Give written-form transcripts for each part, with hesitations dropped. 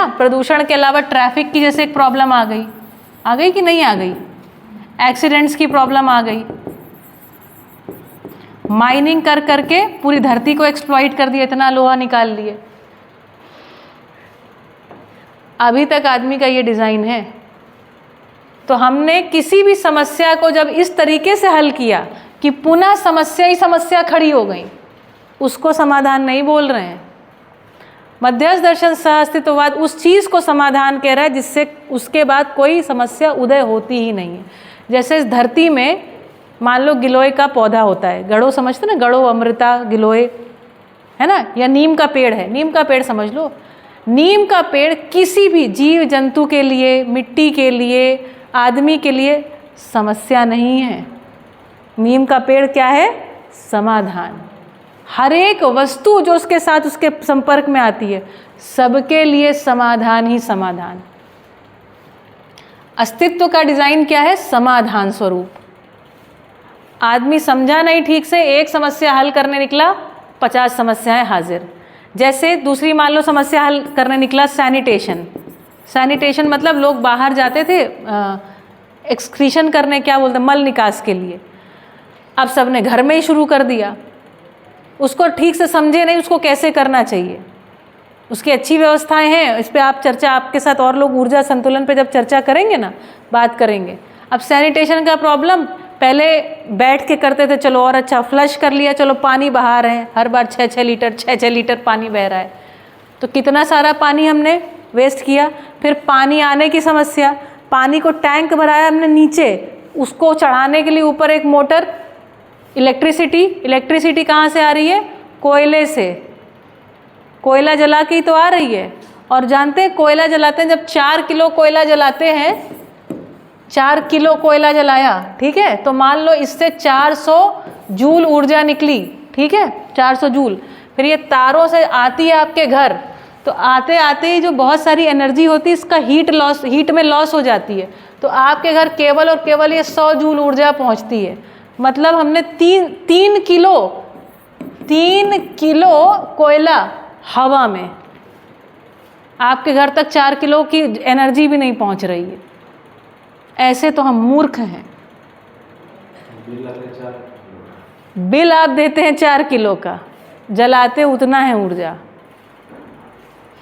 ना। प्रदूषण के अलावा ट्रैफिक की जैसे एक प्रॉब्लम आ गई कि नहीं आ गई? एक्सीडेंट्स की प्रॉब्लम आ गई। माइनिंग कर करके पूरी धरती को एक्सप्लॉइट कर दिया, इतना लोहा निकाल लिए। अभी तक आदमी का ये डिज़ाइन है। तो हमने किसी भी समस्या को जब इस तरीके से हल किया कि पुनः समस्या ही समस्या खड़ी हो गई, उसको समाधान नहीं बोल रहे हैं। मध्यस्थ दर्शन सह अस्तित्ववाद उस चीज़ को समाधान कह रहा है जिससे उसके बाद कोई समस्या उदय होती ही नहीं है। जैसे इस धरती में मान लो गिलोय का पौधा होता है, गड़ो समझते ना, गड़ो, अमृता, गिलोय, है ना, या नीम का पेड़ है, नीम का पेड़ समझ लो। नीम का पेड़ किसी भी जीव जंतु के लिए, मिट्टी के लिए, आदमी के लिए समस्या नहीं है। नीम का पेड़ क्या है? समाधान। हर एक वस्तु जो उसके साथ उसके संपर्क में आती है, सबके लिए समाधान ही समाधान। अस्तित्व का डिजाइन क्या है? समाधान स्वरूप। आदमी समझा नहीं ठीक से, एक समस्या हल करने निकला, 50 समस्याएं हाजिर। जैसे दूसरी मान लो समस्या हल करने निकला सैनिटेशन। सैनिटेशन मतलब लोग बाहर जाते थे एक्सक्रीशन करने, क्या बोलते हैं, मल निकास के लिए। अब सबने घर में ही शुरू कर दिया। उसको ठीक से समझे नहीं उसको कैसे करना चाहिए। उसकी अच्छी व्यवस्थाएं हैं, इस पर आप चर्चा, आपके साथ और लोग ऊर्जा संतुलन पे जब चर्चा करेंगे ना, बात करेंगे। अब सैनिटेशन का प्रॉब्लम, पहले बैठ के करते थे, चलो और अच्छा फ्लश कर लिया, चलो पानी बहा रहे हैं, हर बार 6-6 लीटर पानी बह रहा है, तो कितना सारा पानी हमने वेस्ट किया। फिर पानी आने की समस्या, पानी को टैंक भराया हमने नीचे, उसको चढ़ाने के लिए ऊपर एक मोटर, इलेक्ट्रिसिटी कहाँ से आ रही है? कोयले से। कोयला जला के ही तो आ रही है। और जानते हैं कोयला जलाते हैं, जब 4 किलो कोयला जलाते हैं, 4 किलो कोयला जलाया, ठीक है, तो मान लो इससे 400 जूल ऊर्जा निकली, ठीक है, 400 जूल। फिर ये तारों से आती है आपके घर, तो आते आते ही जो बहुत सारी एनर्जी होती है, इसका हीट में लॉस हो जाती है, तो आपके घर केवल और केवल ये 100 जूल ऊर्जा पहुंचती है। मतलब हमने 3 किलो कोयला हवा में, आपके घर तक 4 किलो की एनर्जी भी नहीं पहुंच रही है। ऐसे तो हम मूर्ख हैं। बिल आप देते हैं 4 किलो का, जलाते उतना है ऊर्जा।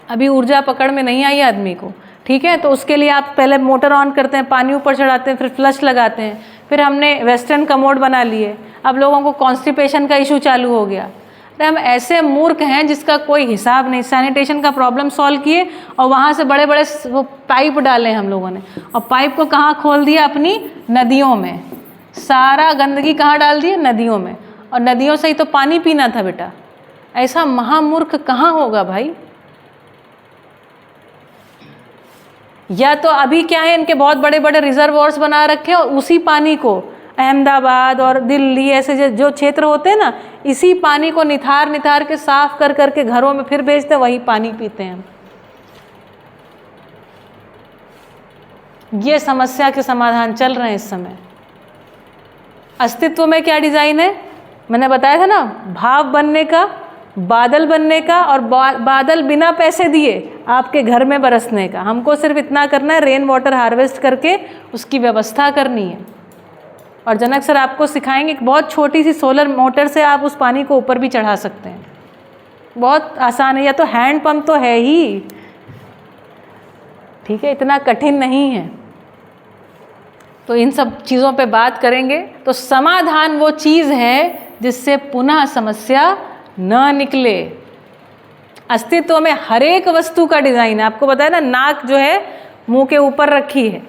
अभी ऊर्जा पकड़ में नहीं आई आदमी को, ठीक है, तो उसके लिए आप पहले मोटर ऑन करते हैं, पानी ऊपर चढ़ाते हैं, फिर फ्लश लगाते हैं, फिर हमने वेस्टर्न कमोड बना लिए। अब लोगों को कॉन्स्टिपेशन का इशू चालू हो गया। अरे हम ऐसे मूर्ख हैं जिसका कोई हिसाब नहीं। सैनिटेशन का प्रॉब्लम सॉल्व किए और वहाँ से बड़े बड़े वो पाइप डाले हम लोगों ने, और पाइप को कहाँ खोल दिया? अपनी नदियों में। सारा गंदगी कहाँ डाल दी? नदियों में। और नदियों से ही तो पानी पीना था बेटा। ऐसा महामूर्ख कहाँ होगा भाई? या तो अभी क्या है, इनके बहुत बड़े बड़े रिजर्वोयर्स बना रखे और उसी पानी को अहमदाबाद और दिल्ली ऐसे जो क्षेत्र होते हैं ना, इसी पानी को निथार के साफ कर करके घरों में फिर भेजते, वही पानी पीते हैं। ये समस्या के समाधान चल रहे हैं इस समय। अस्तित्व में क्या डिजाइन है? मैंने बताया था ना, भाव बनने का, बादल बनने का, और बादल बिना पैसे दिए आपके घर में बरसने का। हमको सिर्फ इतना करना है, रेन वाटर हार्वेस्ट करके उसकी व्यवस्था करनी है। और जनक सर आपको सिखाएंगे कि बहुत छोटी सी सोलर मोटर से आप उस पानी को ऊपर भी चढ़ा सकते हैं। बहुत आसान है, या तो हैंड पंप तो है ही, ठीक है, इतना कठिन नहीं है। तो इन सब चीज़ों पे बात करेंगे। तो समाधान वो चीज़ है जिससे पुनः समस्या न निकले। अस्तित्व में हर एक वस्तु का डिज़ाइन है। आपको बताया ना, नाक जो है मुंह के ऊपर रखी है,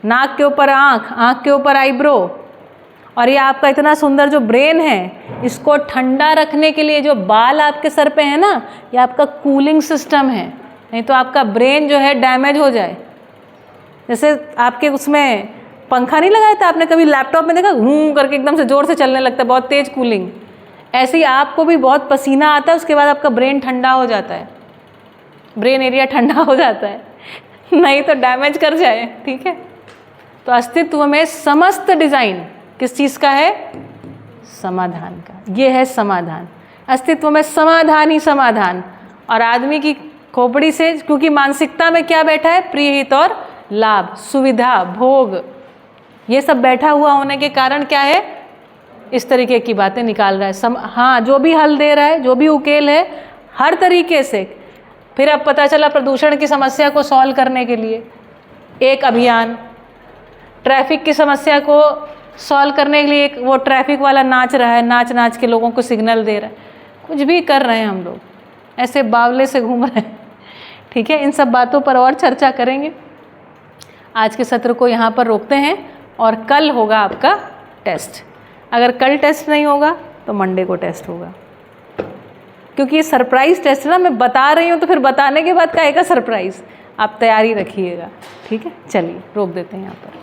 नाक के ऊपर आँख, आँख के ऊपर आईब्रो, और ये आपका इतना सुंदर जो ब्रेन है, इसको ठंडा रखने के लिए जो बाल आपके सर पे है ना, ये आपका कूलिंग सिस्टम है, नहीं तो आपका ब्रेन जो है डैमेज हो जाए। जैसे आपके उसमें पंखा नहीं लगाया था आपने कभी लैपटॉप में, देखा घूम करके एकदम से ज़ोर से चलने लगता है, बहुत तेज़ कूलिंग। ऐसे ही आपको भी बहुत पसीना आता है, उसके बाद आपका ब्रेन ठंडा हो जाता है, ब्रेन एरिया ठंडा हो जाता है, नहीं तो डैमेज कर जाए, ठीक है। तो अस्तित्व में समस्त डिज़ाइन किस चीज़ का है? समाधान का। ये है समाधान। अस्तित्व में समाधान ही समाधान। और आदमी की खोपड़ी से, क्योंकि मानसिकता में क्या बैठा है, प्रिय, हित और लाभ, सुविधा, भोग, ये सब बैठा हुआ होने के कारण क्या है, इस तरीके की बातें निकाल रहा है। हाँ, जो भी हल दे रहा है, जो भी उकेल है, हर तरीके से। फिर अब पता चला प्रदूषण की समस्या को सॉल्व करने के लिए एक अभियान, ट्रैफिक की समस्या को सॉल्व करने के लिए एक वो ट्रैफिक वाला नाच रहा है, नाच नाच के लोगों को सिग्नल दे रहा है, कुछ भी कर रहे हैं हम लोग, ऐसे बावले से घूम रहे हैं। ठीक है, इन सब बातों पर और चर्चा करेंगे। आज के सत्र को यहाँ पर रोकते हैं और कल होगा आपका टेस्ट। अगर कल टेस्ट नहीं होगा तो मंडे को टेस्ट होगा, क्योंकि ये सरप्राइज टेस्ट ना, मैं बता रही हूँ तो फिर बताने के बाद काहे का सरप्राइज, आप तैयारी रखिएगा। ठीक है, चलिए रोक देते हैं यहाँ पर।